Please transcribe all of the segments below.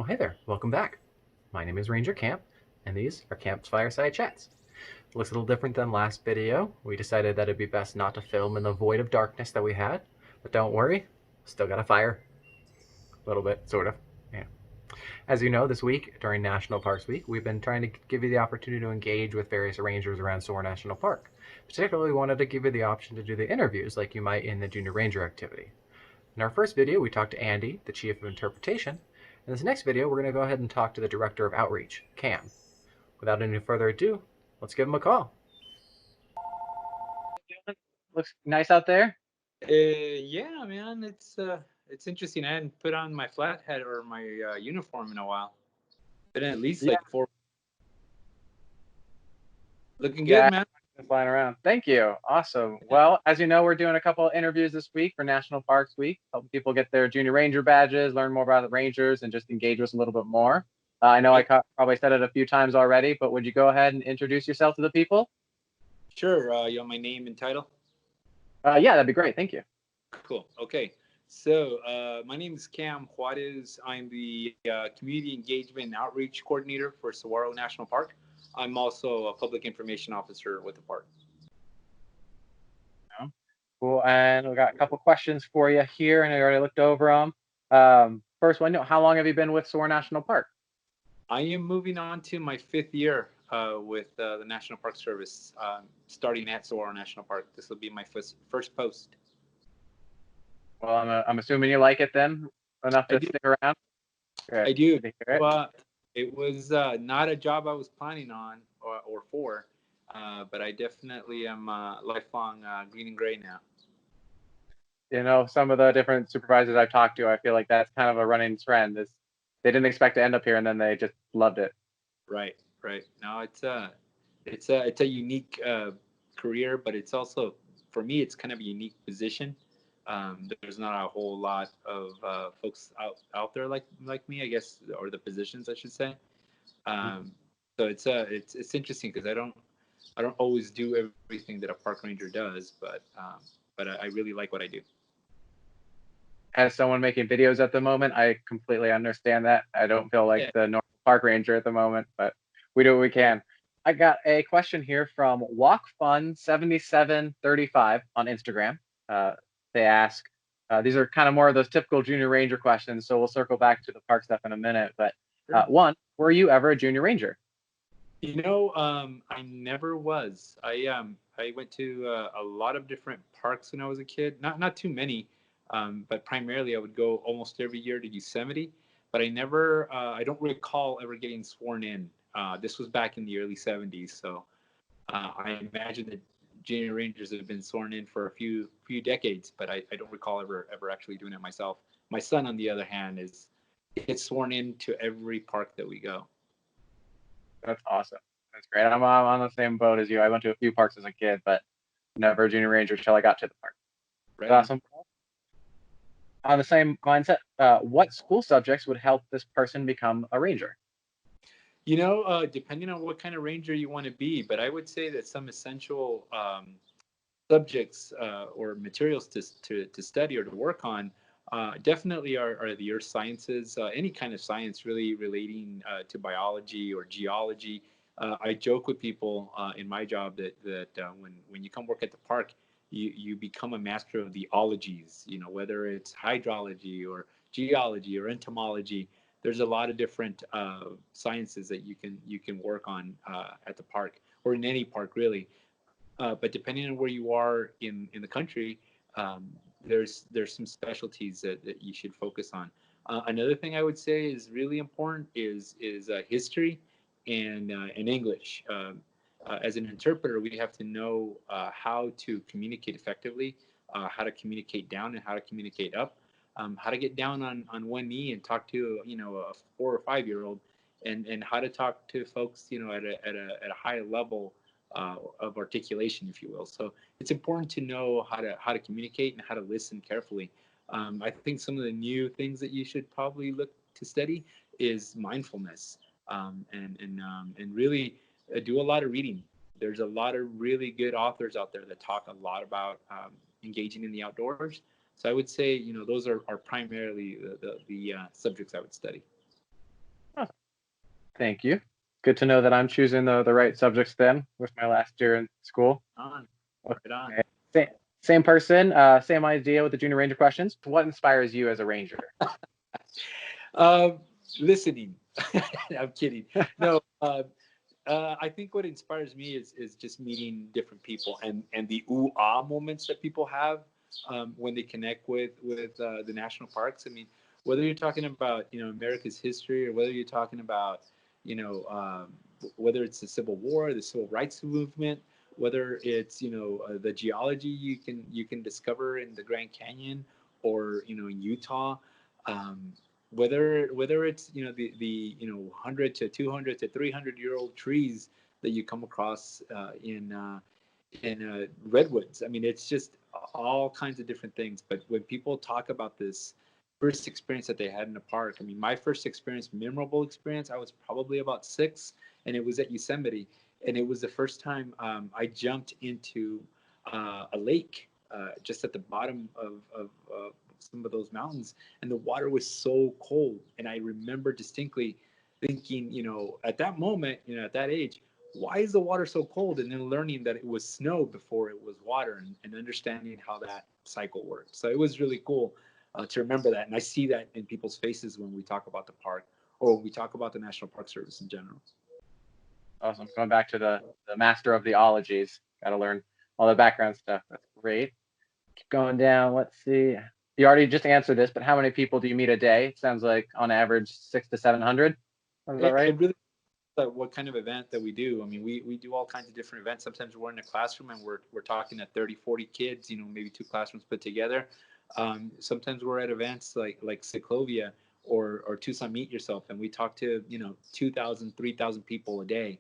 Well, hey there, welcome back. My name is Ranger Camp, and these are Camp's Fireside Chats. It looks a little different than last video. We decided that it'd be best not to film in the void of darkness that we had, but don't worry, still got a fire. A little bit, sort of. Yeah. As you know, this week, during National Parks Week, we've been trying to give you the opportunity to engage with various rangers around SOAR National Park. Particularly wanted to give you the option to do the interviews like you might in the Junior Ranger activity. In our first video, we talked to Andy, the Chief of Interpretation. In this next video, we're going to go ahead and talk to the Director of Outreach, Cam. Without any further ado, let's give him a call. Looks nice out there. Yeah, man, it's interesting. I hadn't put on my flat hat or my uniform in a while. Been at least like 4. Looking good, man. Flying around. Thank you. Awesome. Well, as you know, we're doing a couple of interviews this week for National Parks Week, helping people get their Junior Ranger badges, learn more about the Rangers, and just engage with us a little bit more. I know I probably said it a few times already, but would you go ahead and introduce yourself to the people? Sure. You want my name and title? Yeah, that'd be great. Thank you. Cool. Okay. So my name is Cam Juarez. I'm the Community Engagement and Outreach Coordinator for Saguaro National Park. I'm also a Public Information Officer with the park. Cool. And we got a couple questions for you here, and I already looked over them. First one, how long have you been with SOAR National Park? I am moving on to my 5th year with the National Park Service, starting at Saguaro National Park. This will be my first post. Well, I'm assuming you like it then, enough to stick around? Good. I do. It was not a job I was planning on or for, but I definitely am lifelong green and gray now. You know, some of the different supervisors I've talked to, I feel like that's kind of a running trend. Is they didn't expect to end up here, and then they just loved it. Right. No, it's a unique career, but it's also, for me, it's kind of a unique position. There's not a whole lot of folks out there like me, I guess, or the positions, I should say. So it's interesting because I don't always do everything that a park ranger does, but I really like what I do. As someone making videos at the moment, I completely understand that. I don't feel like the normal park ranger at the moment, but we do what we can. I got a question here from WalkFun7735 on Instagram. They ask, these are kind of more of those typical Junior Ranger questions, so we'll circle back to the park stuff in a minute. But one, were you ever a Junior Ranger? You know, I never was. I went to a lot of different parks when I was a kid. Not too many, but primarily I would go almost every year to Yosemite. But I never, I don't recall ever getting sworn in. This was back in the early 70s, so I imagine that Junior Rangers have been sworn in for a few decades, but I don't recall ever actually doing it myself. My son, on the other hand, gets sworn in to every park that we go. That's awesome. That's great. I'm on the same boat as you. I went to a few parks as a kid, but never a Junior Ranger until I got to the park. Right. Awesome. On the same mindset, what school subjects would help this person become a ranger? You know, depending on what kind of ranger you want to be, but I would say that some essential subjects or materials to study or to work on definitely are the earth sciences, any kind of science really relating to biology or geology. I joke with people in my job that when you come work at the park, you become a master of the ologies, you know, whether it's hydrology or geology or entomology. There's a lot of different sciences that you can work on at the park or in any park really. But depending on where you are in the country, there's some specialties that you should focus on. Another thing I would say is really important is history and English. As an interpreter, we have to know how to communicate effectively, how to communicate down and how to communicate up, how to get down on one knee and talk to a 4 or 5 year old, and how to talk to folks at a high level of articulation, if you will. So it's important to know how to communicate and how to listen carefully. I think some of the new things that you should probably look to study is mindfulness, and really do a lot of reading. There's a lot of really good authors out there that talk a lot about engaging in the outdoors. So I would say those are primarily the subjects I would study. Thank you. Good to know that I'm choosing the right subjects then with my last year in school. On, right on. Okay. Same person, same idea with the junior ranger questions. What inspires you as a ranger? Um, Listening. I'm kidding. No, I think what inspires me is just meeting different people and the ooh ah moments that people have when they connect with the national parks. I mean, whether you're talking about America's history or whether you're talking about you know whether it's the Civil War, the Civil Rights Movement, whether it's the geology you can discover in the Grand Canyon or in Utah. Um, whether it's the 100 to 200 to 300-year-old trees that you come across in redwoods. I mean, it's just all kinds of different things. But when people talk about this first experience that they had in a park, I mean, my first experience, memorable experience, I was probably about 6, and it was at Yosemite, and it was the first time I jumped into a lake just at the bottom of some of those mountains, and the water was so cold. And I remember distinctly thinking, at that moment, at that age, why is the water so cold? And then learning that it was snow before it was water, and understanding how that cycle works. So it was really cool to remember that. And I see that in people's faces when we talk about the park or when we talk about the National Park Service in general. Awesome. Going back to the master of the ologies. Got to learn all the background stuff. That's great. Keep going down. Let's see. You already just answered this, but how many people do you meet a day? It sounds like on average 600 to 700. Is that right? It really what kind of event that we do. I mean, we do all kinds of different events. Sometimes we're in a classroom and we're talking to 30, 40 kids, maybe 2 classrooms put together. Sometimes we're at events like Ciclovia or Tucson Meet Yourself, and we talk to 2,000, 3,000 people a day.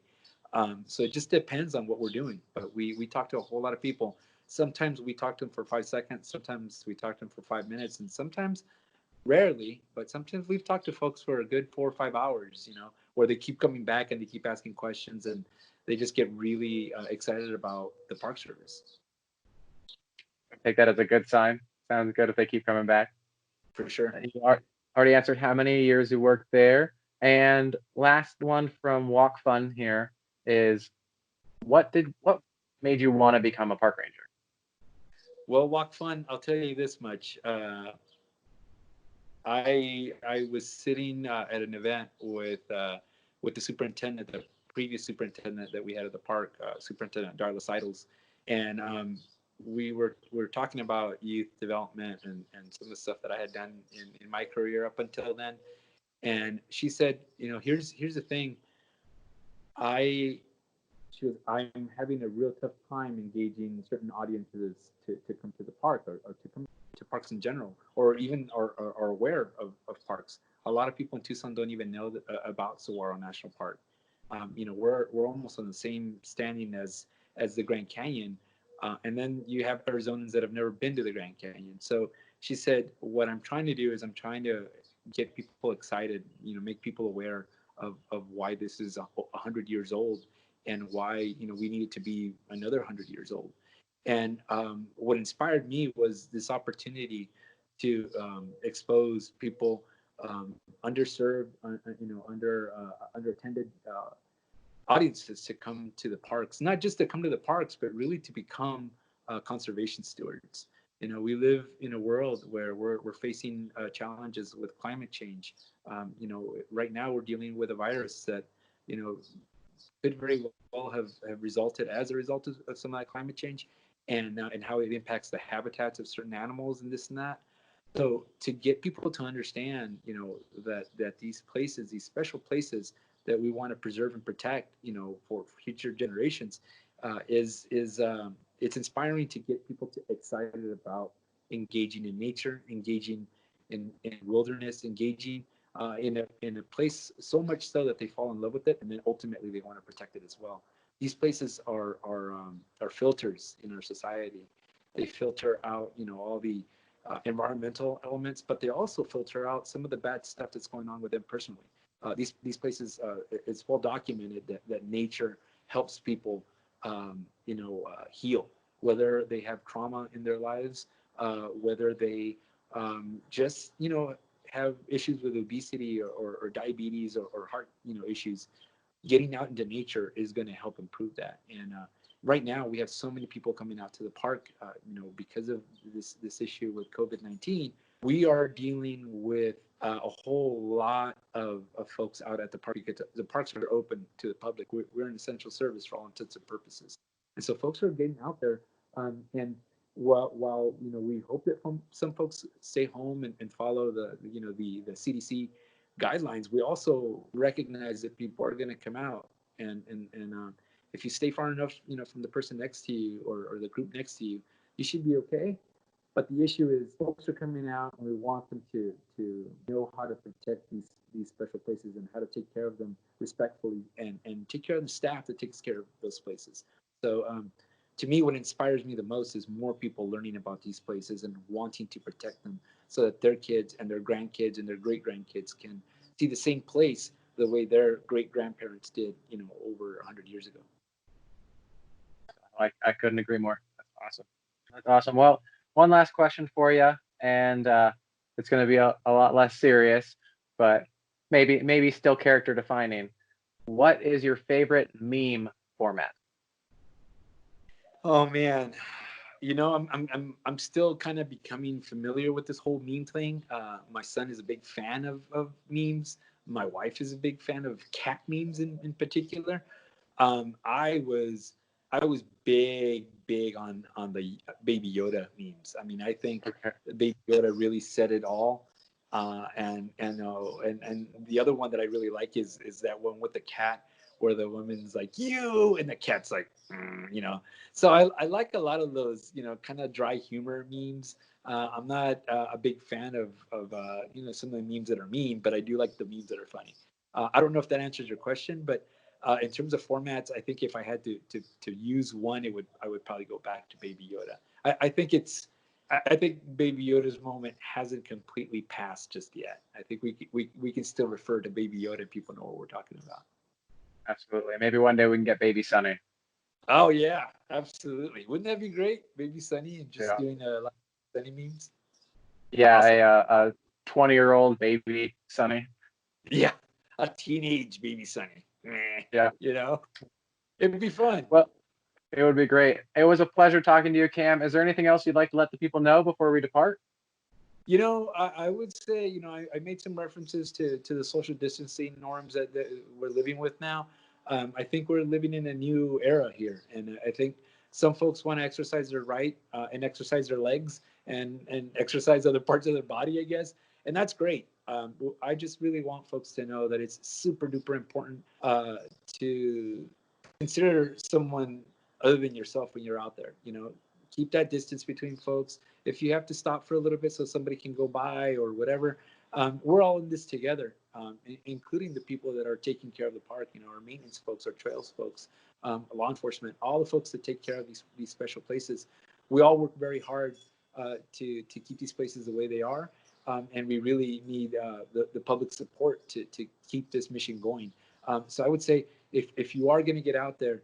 So it just depends on what we're doing, but we talk to a whole lot of people. Sometimes we talk to them for 5 seconds, sometimes we talk to them for 5 minutes, and sometimes, rarely, but sometimes we've talked to folks for a good 4 or 5 hours, where they keep coming back and they keep asking questions, and they just get really excited about the Park Service. I take that as a good sign. Sounds good if they keep coming back. For sure. You already answered how many years you worked there. And last one from Walk Fun here is what made you want to become a park ranger? Well, Walk Fun, I'll tell you this much. I was sitting at an event with the superintendent, the previous superintendent that we had at the park, Superintendent Darla Seidels, and we were talking about youth development and some of the stuff that I had done in my career up until then. And she said, here's the thing. I I'm having a real tough time engaging certain audiences to come to the park, or to come to parks in general, or even are aware of parks. A lot of people in Tucson don't even know about Saguaro National Park. We're almost on the same standing as the Grand Canyon, and then you have Arizonans that have never been to the Grand Canyon. So she said, what I'm trying to do is I'm trying to get people excited, make people aware of why this is 100 years old, and why we need it to be another 100 years old. And what inspired me was this opportunity to expose people, underserved, underattended audiences, to come to the parks, not just to come to the parks, but really to become conservation stewards. We live in a world where we're facing challenges with climate change. Right now we're dealing with a virus that could very well have resulted as a result of some of that climate change, and how it impacts the habitats of certain animals and this and that. So to get people to understand, that these places, these special places that we want to preserve and protect, for future generations, is it's inspiring to get people excited about engaging in nature, engaging in wilderness, engaging in a place so much so that they fall in love with it, and then ultimately they want to protect it as well. These places are filters in our society. They filter out all the environmental elements, but they also filter out some of the bad stuff that's going on with them personally. These places, it's well documented that nature helps people heal, whether they have trauma in their lives, whether they just have issues with obesity or diabetes or heart issues, getting out into nature is going to help improve that. And right now we have so many people coming out to the park, because of this issue with COVID-19. We are dealing with a whole lot of folks out at the park because the parks are open to the public. We're an essential service for all intents and purposes, and so folks are getting out there. And while we hope that some folks stay home and follow the CDC guidelines, we also recognize that people are going to come out, and if you stay far enough, from the person next to you or the group next to you, you should be okay. But the issue is, folks are coming out, and we want them to know how to protect these special places and how to take care of them respectfully, and take care of the staff that takes care of those places. So, to me, what inspires me the most is more people learning about these places and wanting to protect them, so that their kids and their grandkids and their great grandkids can see the same place the way their great grandparents did, over 100 years ago. I couldn't agree more. That's awesome. That's awesome. Well, one last question for you, and it's going to be a lot less serious, but maybe still character defining. What is your favorite meme format? Oh man, I'm still kind of becoming familiar with this whole meme thing. My son is a big fan of memes. My wife is a big fan of cat memes in particular. I was big on the Baby Yoda memes. I mean, I think Okay. Baby Yoda really said it all. And the other one that I really like is that one with the cat, where the woman's like, you, and the cat's like, So I like a lot of those, kind of dry humor memes. I'm not a big fan of some of the memes that are mean, but I do like the memes that are funny. I don't know if that answers your question, but in terms of formats, I think if I had to use one, I would probably go back to Baby Yoda. I think Baby Yoda's moment hasn't completely passed just yet. I think we can still refer to Baby Yoda and people know what we're talking about. Absolutely. Maybe one day we can get Baby Sunny. Oh yeah, absolutely. Wouldn't that be great, Baby Sunny, and just Yeah. doing a lot of Sunny memes? Yeah, Awesome. a 20-year-old baby Sunny. Yeah, a teenage Baby Sunny. Yeah. It'd be fun. Well, it would be great. It was a pleasure talking to you, Cam. Is there anything else you'd like to let the people know before we depart? I would say, I made some references to the social distancing norms that we're living with now. I think we're living in a new era here, and I think some folks want to exercise their right and exercise their legs and exercise other parts of their body, I guess, and that's great. I just really want folks to know that it's super duper important to consider someone other than yourself when you're out there. Keep that distance between folks. If you have to stop for a little bit so somebody can go by or whatever, we're all in this together, including the people that are taking care of the park. Our maintenance folks, our trails folks, law enforcement, all the folks that take care of these special places. We all work very hard to keep these places the way they are, and we really need the public support to keep this mission going. So I would say, if you are going to get out there,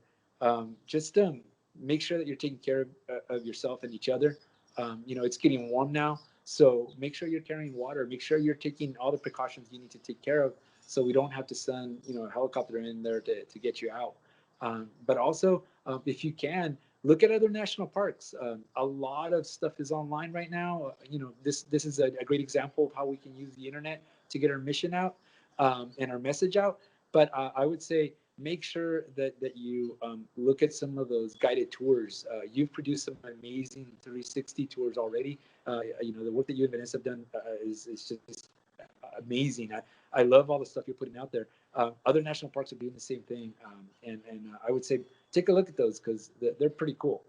just make sure that you're taking care of yourself and each other. It's getting warm now, so make sure you're carrying water. Make sure you're taking all the precautions you need to take care of, so we don't have to send a helicopter in there to get you out. But also, if you can, look at other national parks. A lot of stuff is online right now. This is a great example of how we can use the internet to get our mission out, and our message out. But I would say, make sure that you look at some of those guided tours. You've produced some amazing 360 tours already. The work that you and Vanessa have done is just amazing. I love all the stuff you're putting out there. Other national parks are doing the same thing, and I would say take a look at those, because they're pretty cool.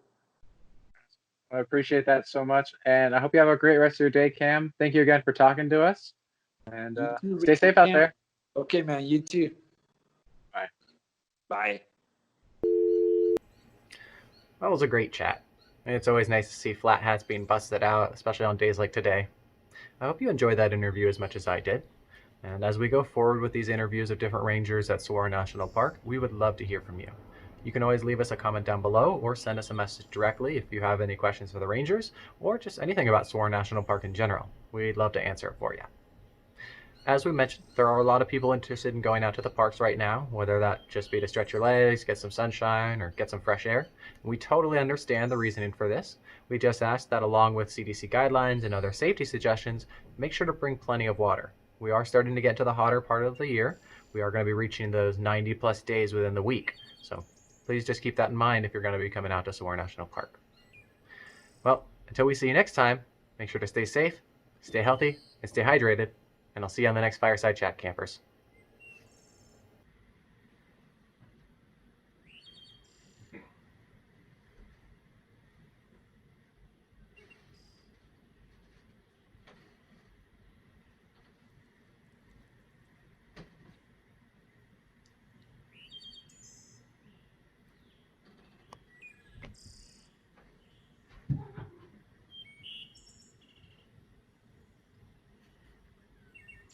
I appreciate that so much, and I hope you have a great rest of your day, Cam. Thank you again for talking to us, and You too, stay Richard safe out Camp. there. Okay, man. You too. Bye. Bye. That was a great chat. It's always nice to see flat hats being busted out, especially on days like today. I hope you enjoyed that interview as much as I did. And as we go forward with these interviews of different rangers at SOAR National Park, we would love to hear from you. You can always leave us a comment down below or send us a message directly if you have any questions for the rangers or just anything about SOAR National Park in general. We'd love to answer it for you. as we mentioned, there are a lot of people interested in going out to the parks right now, whether that just be to stretch your legs, get some sunshine, or get some fresh air. We totally understand the reasoning for this. We just ask that along with CDC guidelines and other safety suggestions, make sure to bring plenty of water. We are starting to get to the hotter part of the year. We are going to be reaching those 90 plus days within the week. So please just keep that in mind if you're going to be coming out to SOAR National Park. Well, until we see you next time, make sure to stay safe, stay healthy, and stay hydrated, and I'll see you on the next Fireside Chat, campers.